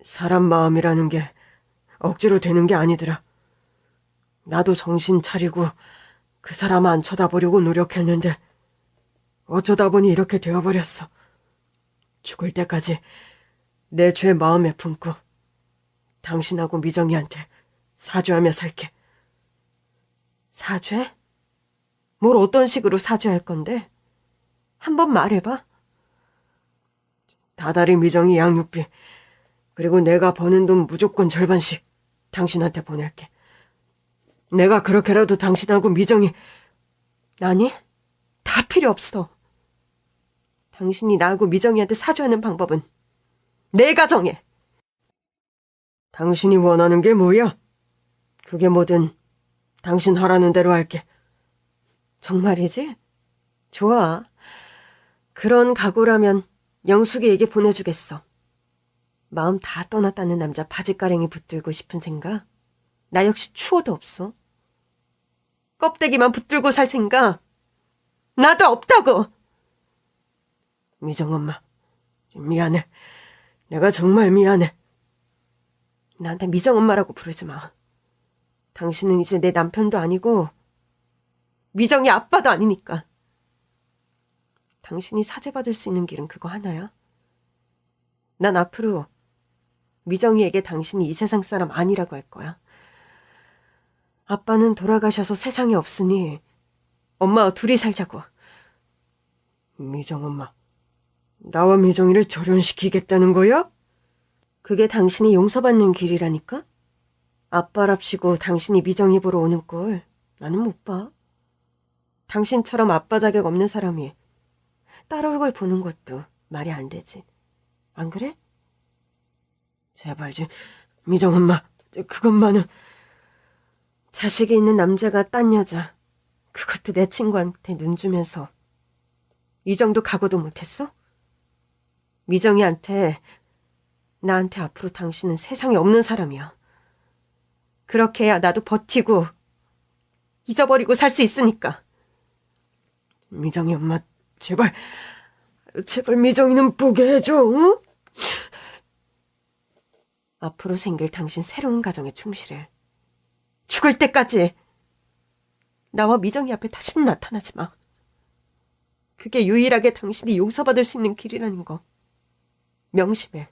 사람 마음이라는 게 억지로 되는 게 아니더라. 나도 정신 차리고 그 사람 안 쳐다보려고 노력했는데 어쩌다 보니 이렇게 되어버렸어. 죽을 때까지 내 죄 마음에 품고 당신하고 미정이한테 사죄하며 살게. 사죄? 뭘 어떤 식으로 사죄할 건데? 한번 말해봐. 다달이 미정이 양육비 그리고 내가 버는 돈 무조건 절반씩 당신한테 보낼게. 내가 그렇게라도 당신하고 미정이. 아니, 다 필요 없어. 당신이 나하고 미정이한테 사죄하는 방법은 내가 정해. 당신이 원하는 게 뭐야? 그게 뭐든 당신 하라는 대로 할게. 정말이지? 좋아. 그런 각오라면 영숙이에게 보내주겠어. 마음 다 떠났다는 남자 바지가랭이 붙들고 싶은 생각? 나 역시 추워도 없어. 껍데기만 붙들고 살 생각? 나도 없다고! 미정엄마, 미안해. 내가 정말 미안해. 나한테 미정엄마라고 부르지 마. 당신은 이제 내 남편도 아니고 미정이 아빠도 아니니까. 당신이 사죄받을 수 있는 길은 그거 하나야. 난 앞으로 미정이에게 당신이 이 세상 사람 아니라고 할 거야. 아빠는 돌아가셔서 세상에 없으니 엄마와 둘이 살자고. 미정엄마, 나와 미정이를 절연시키겠다는 거야? 그게 당신이 용서받는 길이라니까? 아빠랍시고 당신이 미정이 보러 오는 꼴 나는 못 봐. 당신처럼 아빠 자격 없는 사람이 딸 얼굴 보는 것도 말이 안 되지. 안 그래? 제발 좀, 미정엄마, 그것만은. 자식이 있는 남자가 딴 여자, 그것도 내 친구한테 눈 주면서 이 정도 각오도 못했어? 미정이한테, 나한테 앞으로 당신은 세상에 없는 사람이야. 그렇게 해야 나도 버티고 잊어버리고 살 수 있으니까. 미정이 엄마, 제발 미정이는 보게 해줘, 응? 앞으로 생길 당신 새로운 가정에 충실해. 죽을 때까지 나와 미정이 앞에 다시는 나타나지 마. 그게 유일하게 당신이 용서받을 수 있는 길이라는 거 명심해.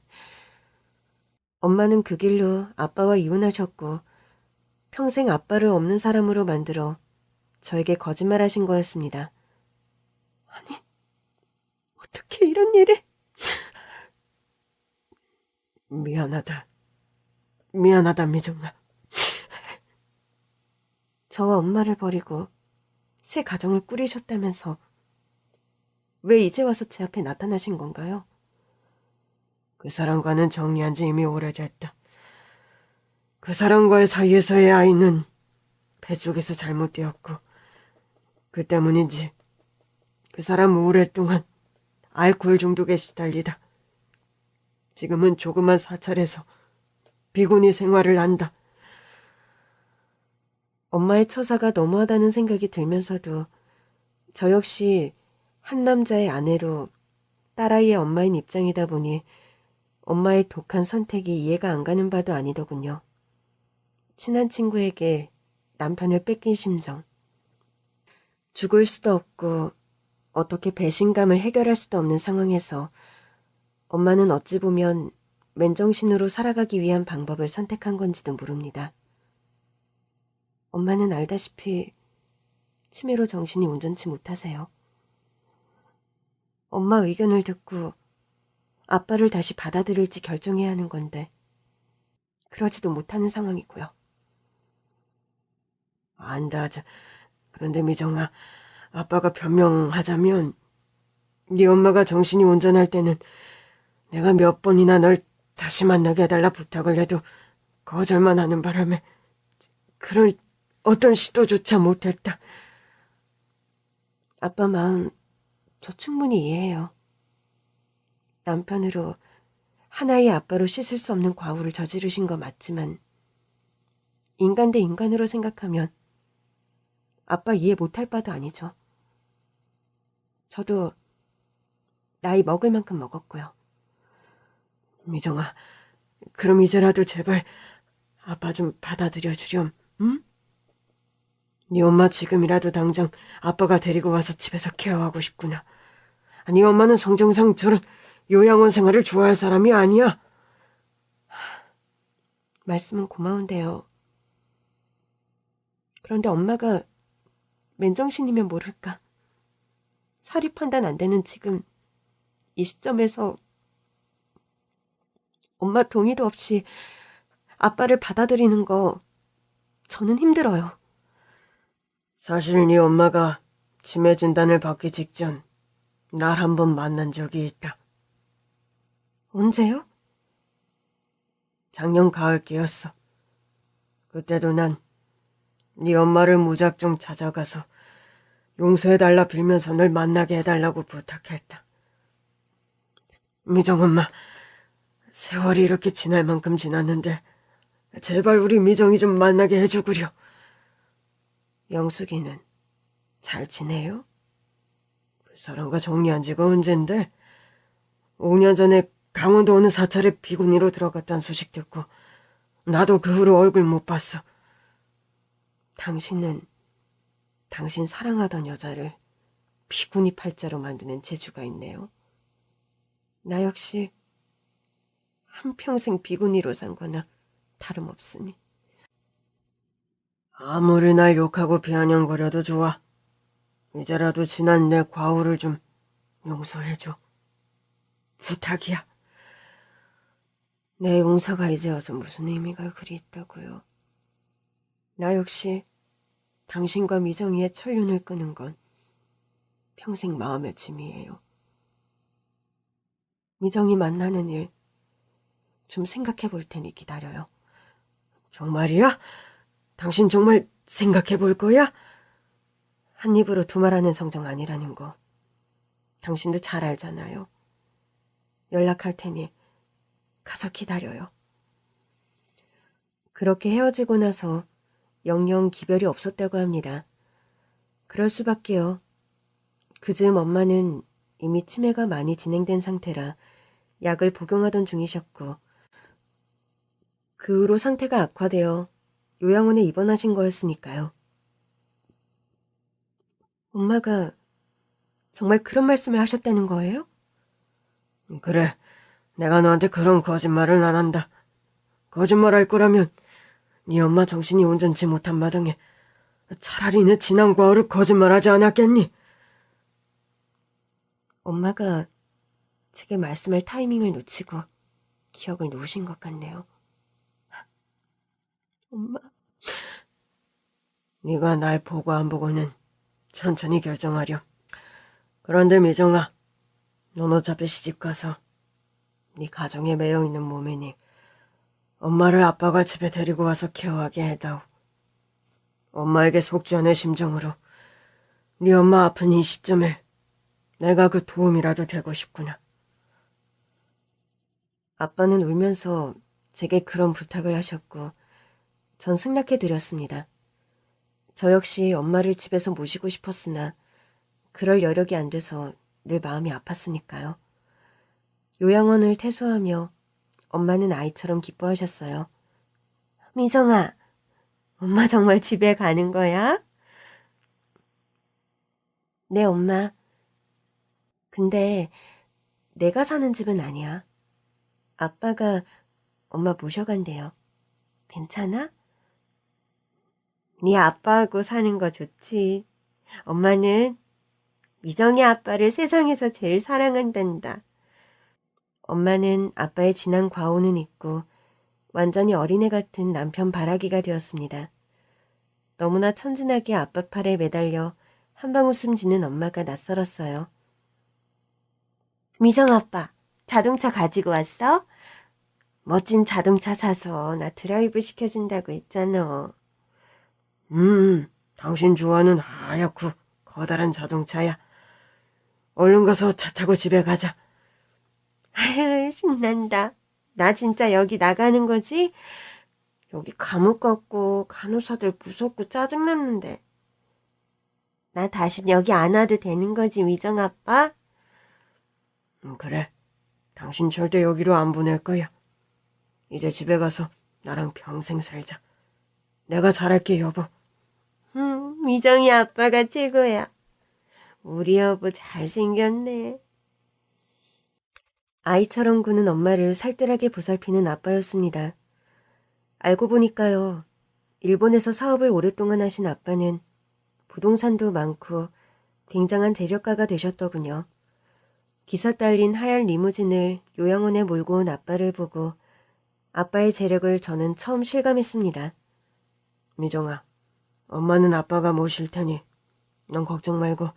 엄마는 그 길로 아빠와 이혼하셨고 평생 아빠를 없는 사람으로 만들어 저에게 거짓말하신 거였습니다. 아니, 어떻게 이런 일이... 미안하다. 미안하다, 미정아. 저와 엄마를 버리고 새 가정을 꾸리셨다면서 왜 이제 와서 제 앞에 나타나신 건가요? 그 사람과는 정리한 지 이미 오래됐다. 그 사람과의 사이에서의 아이는 배 쪽에서 잘못되었고 그 때문인지 그 사람은 오랫동안 알코올 중독에 시달리다 지금은 조그만 사찰에서 비구니 생활을 한다. 엄마의 처사가 너무하다는 생각이 들면서도 저 역시 한 남자의 아내로 딸아이의 엄마인 입장이다 보니 엄마의 독한 선택이 이해가 안 가는 바도 아니더군요. 친한 친구에게 남편을 뺏긴 심정. 죽을 수도 없고 어떻게 배신감을 해결할 수도 없는 상황에서 엄마는 어찌 보면 맨정신으로 살아가기 위한 방법을 선택한 건지도 모릅니다. 엄마는 알다시피 치매로 정신이 온전치 못하세요. 엄마 의견을 듣고 아빠를 다시 받아들일지 결정해야 하는 건데 그러지도 못하는 상황이고요. 안다. 그런데 미정아, 아빠가 변명하자면 네 엄마가 정신이 온전할 때는 내가 몇 번이나 널 다시 만나게 해달라 부탁을 해도 거절만 하는 바람에 그런 어떤 시도조차 못했다. 아빠 마음 저 충분히 이해해요. 남편으로 하나의 아빠로 씻을 수 없는 과오를 저지르신 거 맞지만 인간 대 인간으로 생각하면 아빠 이해 못할 바도 아니죠. 저도 나이 먹을 만큼 먹었고요. 미정아, 그럼 이제라도 제발 아빠 좀 받아들여 주렴, 응? 네 엄마 지금이라도 당장 아빠가 데리고 와서 집에서 케어하고 싶구나. 네 엄마는 성정상 저런 요양원 생활을 좋아할 사람이 아니야. 말씀은 고마운데요. 그런데 엄마가 맨정신이면 모를까. 사리 판단 안 되는 지금 이 시점에서 엄마 동의도 없이 아빠를 받아들이는 거 저는 힘들어요. 사실 네 엄마가 치매 진단을 받기 직전 날 한 번 만난 적이 있다. 언제요? 작년 가을께였어. 그때도 난 네 엄마를 무작정 찾아가서 용서해달라 빌면서 널 만나게 해달라고 부탁했다. 미정 엄마, 세월이 이렇게 지날 만큼 지났는데 제발 우리 미정이 좀 만나게 해주구려. 영숙이는 잘 지내요? 그 사람과 정리한 지가 언젠데 5년 전에 강원도 어느 사찰에 비구니로 들어갔다는 소식 듣고 나도 그 후로 얼굴 못 봤어. 당신은 당신 사랑하던 여자를 비구니 팔자로 만드는 재주가 있네요. 나 역시 한평생 비구니로 산 거나 다름없으니. 아무리 날 욕하고 비아냥거려도 좋아. 이제라도 지난 내 과오를 좀 용서해줘. 부탁이야. 내 용서가 이제 와서 무슨 의미가 그리 있다고요. 나 역시 당신과 미정이의 천륜을 끄는 건 평생 마음의 짐이에요. 미정이 만나는 일 좀 생각해 볼 테니 기다려요. 정말이야? 당신 정말 생각해 볼 거야? 한 입으로 두 말하는 성정 아니라는 거 당신도 잘 알잖아요. 연락할 테니 가서 기다려요. 그렇게 헤어지고 나서 영영 기별이 없었다고 합니다. 그럴 수밖에요. 그즈음 엄마는 이미 치매가 많이 진행된 상태라 약을 복용하던 중이셨고 그 후로 상태가 악화되어 요양원에 입원하신 거였으니까요. 엄마가 정말 그런 말씀을 하셨다는 거예요? 그래, 내가 너한테 그런 거짓말은 안 한다. 거짓말할 거라면 네 엄마 정신이 온전치 못한 마당에 차라리 내 지난 과거를 거짓말하지 않았겠니? 엄마가 제게 말씀할 타이밍을 놓치고 기억을 놓으신 것 같네요. 엄마. 네가 날 보고 안 보고는 천천히 결정하렴. 그런데 미정아, 넌 어차피 시집가서 네 가정에 매여있는 몸이니 엄마를 아빠가 집에 데리고 와서 케어하게 해다오. 엄마에게 속지 않을 심정으로 네 엄마 아픈 이 시점에 내가 그 도움이라도 되고 싶구나. 아빠는 울면서 제게 그런 부탁을 하셨고 전 승낙해드렸습니다. 저 역시 엄마를 집에서 모시고 싶었으나 그럴 여력이 안 돼서 늘 마음이 아팠으니까요. 요양원을 퇴소하며 엄마는 아이처럼 기뻐하셨어요. 미정아, 엄마 정말 집에 가는 거야? 네, 엄마. 근데 내가 사는 집은 아니야. 아빠가 엄마 모셔간대요. 괜찮아? 네 아빠하고 사는 거 좋지. 엄마는 미정이 아빠를 세상에서 제일 사랑한단다. 엄마는 아빠의 지난 과오는 잊고 완전히 어린애 같은 남편 바라기가 되었습니다. 너무나 천진하게 아빠 팔에 매달려 한방 웃음 짓는 엄마가 낯설었어요. 미정 아빠, 자동차 가지고 왔어? 멋진 자동차 사서 나 드라이브 시켜준다고 했잖아. 당신 좋아하는 하얗고 커다란 자동차야. 얼른 가서 차 타고 집에 가자. 아유, 신난다. 나 진짜 여기 나가는 거지? 여기 감옥 같고 간호사들 무섭고 짜증났는데. 나 다신 여기 안 와도 되는 거지, 미정 아빠? 그래. 당신 절대 여기로 안 보낼 거야. 이제 집에 가서 나랑 평생 살자. 내가 잘할게, 여보. 미정이 아빠가 최고야. 우리 여보 잘생겼네. 아이처럼 구는 엄마를 살뜰하게 보살피는 아빠였습니다. 알고 보니까요. 일본에서 사업을 오랫동안 하신 아빠는 부동산도 많고 굉장한 재력가가 되셨더군요. 기사 딸린 하얀 리무진을 요양원에 몰고 온 아빠를 보고 아빠의 재력을 저는 처음 실감했습니다. 미정아, 엄마는 아빠가 모실 테니 넌 걱정 말고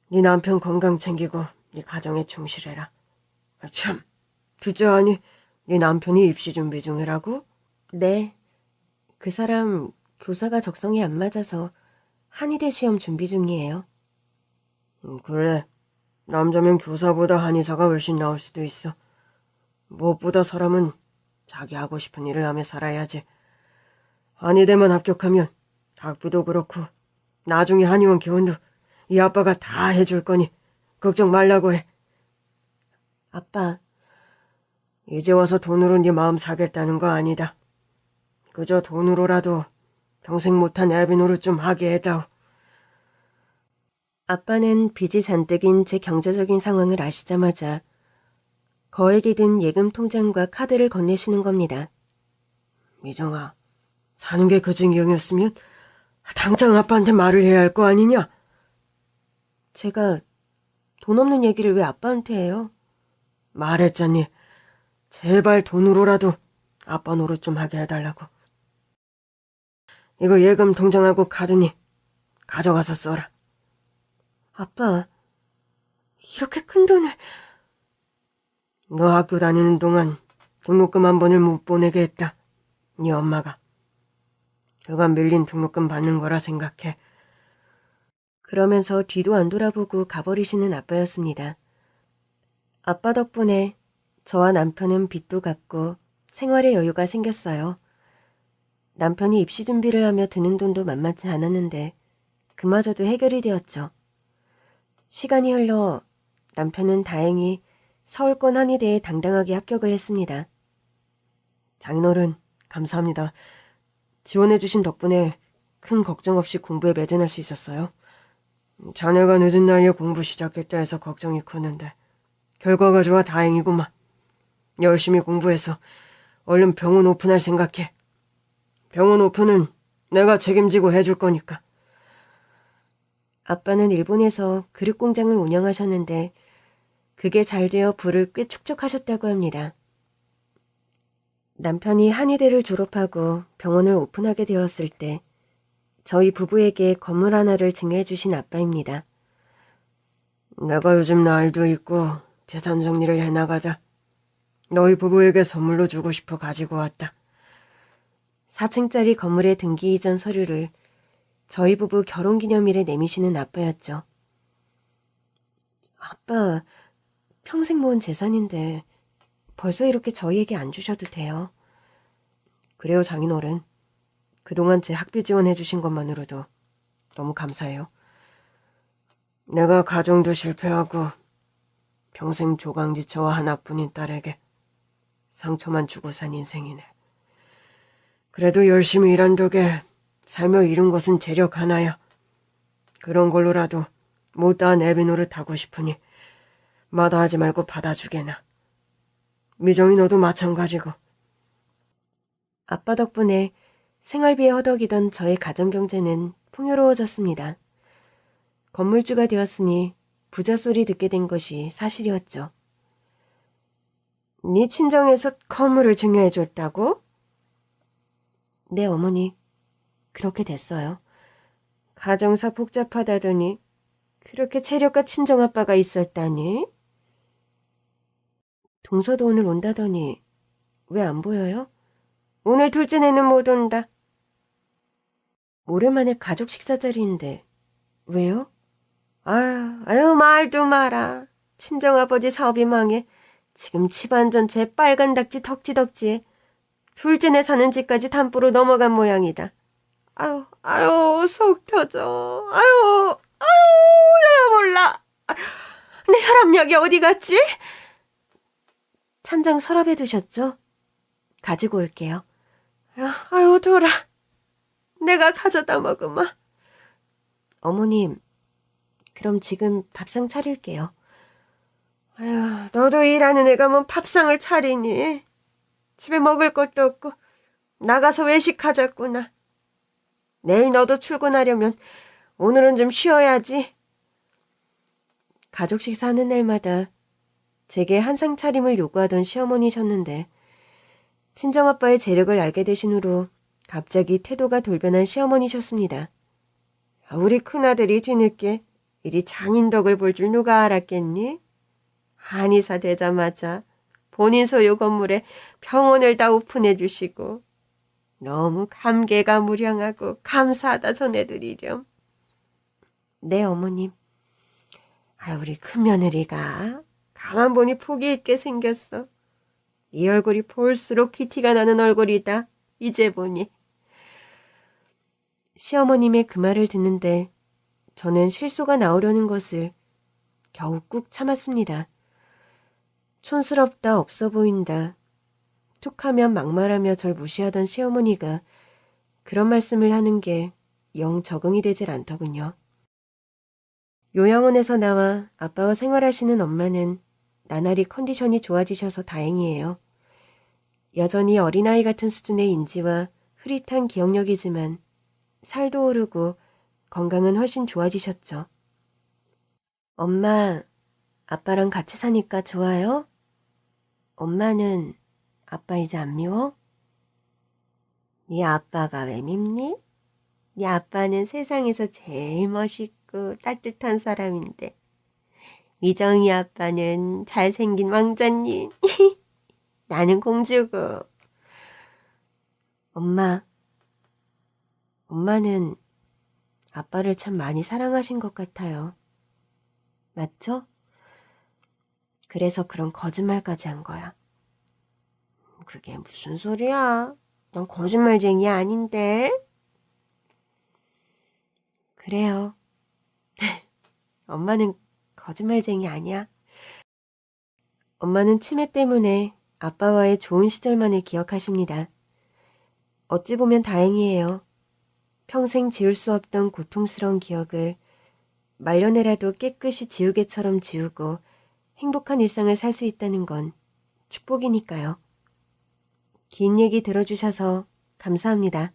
네 남편 건강 챙기고 네 가정에 충실해라. 참, 둘째 아니 네 남편이 입시 준비 중이라고? 네, 그 사람 교사가 적성에 안 맞아서 한의대 시험 준비 중이에요. 그래. 남자면 교사보다 한의사가 훨씬 나을 수도 있어. 무엇보다 사람은 자기 하고 싶은 일을 하며 살아야지. 한의대만 합격하면 학비도 그렇고 나중에 한의원 개원도 이 아빠가 다 해줄 거니 걱정 말라고 해. 아빠, 이제 와서 돈으로 네 마음 사겠다는 거 아니다. 그저 돈으로라도 평생 못한 애비 노릇 좀 하게 해다오. 아빠는 빚이 잔뜩인 제 경제적인 상황을 아시자마자 거액이 든 예금 통장과 카드를 건네시는 겁니다. 미정아, 사는 게 그 지경이었으면 당장 아빠한테 말을 해야 할 거 아니냐? 제가 돈 없는 얘기를 왜 아빠한테 해요? 말했잖니. 제발 돈으로라도 아빠 노릇 좀 하게 해달라고. 이거 예금 통장하고 카드니 가져가서 써라. 아빠, 이렇게 큰 돈을... 너 학교 다니는 동안 등록금 한 번을 못 보내게 했다. 네 엄마가. 그간 밀린 등록금 받는 거라 생각해. 그러면서 뒤도 안 돌아보고 가버리시는 아빠였습니다. 아빠 덕분에 저와 남편은 빚도 갚고 생활의 여유가 생겼어요. 남편이 입시 준비를 하며 드는 돈도 만만치 않았는데 그마저도 해결이 되었죠. 시간이 흘러 남편은 다행히 서울권 한의대에 당당하게 합격을 했습니다. 장인어른 감사합니다. 지원해주신 덕분에 큰 걱정 없이 공부에 매진할 수 있었어요. 자네가 늦은 나이에 공부 시작했다 해서 걱정이 크는데 결과가 좋아 다행이구만. 열심히 공부해서 얼른 병원 오픈할 생각해. 병원 오픈은 내가 책임지고 해줄 거니까. 아빠는 일본에서 그릇 공장을 운영하셨는데 그게 잘 되어 부를 꽤 축적하셨다고 합니다. 남편이 한의대를 졸업하고 병원을 오픈하게 되었을 때 저희 부부에게 건물 하나를 증여해 주신 아빠입니다. 내가 요즘 나이도 있고 재산 정리를 해나가다 너희 부부에게 선물로 주고 싶어 가지고 왔다. 4층짜리 건물의 등기 이전 서류를 저희 부부 결혼기념일에 내미시는 아빠였죠. 아빠, 평생 모은 재산인데 벌써 이렇게 저희에게 안 주셔도 돼요. 그래요, 장인어른. 그동안 제 학비 지원해 주신 것만으로도 너무 감사해요. 내가 가정도 실패하고 평생 조강지처와 하나뿐인 딸에게 상처만 주고 산 인생이네. 그래도 열심히 일한 덕에 살며 이룬 것은 재력 하나야. 그런 걸로라도 못다한 애비 노릇하고 싶으니 마다하지 말고 받아주게나. 미정이 너도 마찬가지고. 아빠 덕분에 생활비에 허덕이던 저의 가정경제는 풍요로워졌습니다. 건물주가 되었으니 부자 소리 듣게 된 것이 사실이었죠. 네 친정에서 건물을 증여해줬다고? 네, 어머니. 그렇게 됐어요. 가정사 복잡하다더니 그렇게 체력과 친정아빠가 있었다니? 동서도 오늘 온다더니 왜 안 보여요? 오늘 둘째내는 못 온다. 오랜만에 가족 식사 자리인데 왜요? 아유 말도 마라. 친정아버지 사업이 망해 지금 집안 전체에 빨간 닭지 덕지덕지에 둘째내 사는 집까지 담보로 넘어간 모양이다. 아유 속 터져. 아유 몰라. 내 혈압약이 어디 갔지? 찬장 서랍에 두셨죠? 가지고 올게요. 아유 돌아. 내가 가져다 먹으마. 어머님, 그럼 지금 밥상 차릴게요. 아유, 너도 일하는 애가 뭔 밥상을 차리니? 집에 먹을 것도 없고 나가서 외식하자꾸나. 내일 너도 출근하려면 오늘은 좀 쉬어야지. 가족 식사하는 날마다 제게 한상 차림을 요구하던 시어머니셨는데 친정아빠의 재력을 알게 되신 후로 갑자기 태도가 돌변한 시어머니셨습니다. 우리 큰아들이 뒤늦게 이리 장인덕을 볼 줄 누가 알았겠니? 한의사 되자마자 본인 소유 건물에 병원을 다 오픈해 주시고 너무 감개가 무량하고 감사하다 전해드리렴. 네, 어머님. 우리 큰며느리가 가만 보니 복이 있게 생겼어. 이 얼굴이 볼수록 귀티가 나는 얼굴이다. 이제 보니. 시어머님의 그 말을 듣는데 저는 실소가 나오려는 것을 겨우 꾹 참았습니다. 촌스럽다, 없어 보인다. 툭하면 막말하며 절 무시하던 시어머니가 그런 말씀을 하는 게 영 적응이 되질 않더군요. 요양원에서 나와 아빠와 생활하시는 엄마는 나날이 컨디션이 좋아지셔서 다행이에요. 여전히 어린아이 같은 수준의 인지와 흐릿한 기억력이지만 살도 오르고 건강은 훨씬 좋아지셨죠. 엄마, 아빠랑 같이 사니까 좋아요? 엄마는 아빠 이제 안 미워? 네 아빠가 왜 밉니? 네 아빠는 세상에서 제일 멋있고 따뜻한 사람인데 미정이 아빠는 잘생긴 왕자님. 나는 공주고. 엄마는 아빠를 참 많이 사랑하신 것 같아요. 맞죠? 그래서 그런 거짓말까지 한 거야. 그게 무슨 소리야? 난 거짓말쟁이 아닌데. 그래요. 엄마는 거짓말쟁이 아니야. 엄마는 치매 때문에 아빠와의 좋은 시절만을 기억하십니다. 어찌 보면 다행이에요. 평생 지울 수 없던 고통스러운 기억을 말년에라도 깨끗이 지우개처럼 지우고 행복한 일상을 살 수 있다는 건 축복이니까요. 긴 얘기 들어주셔서 감사합니다.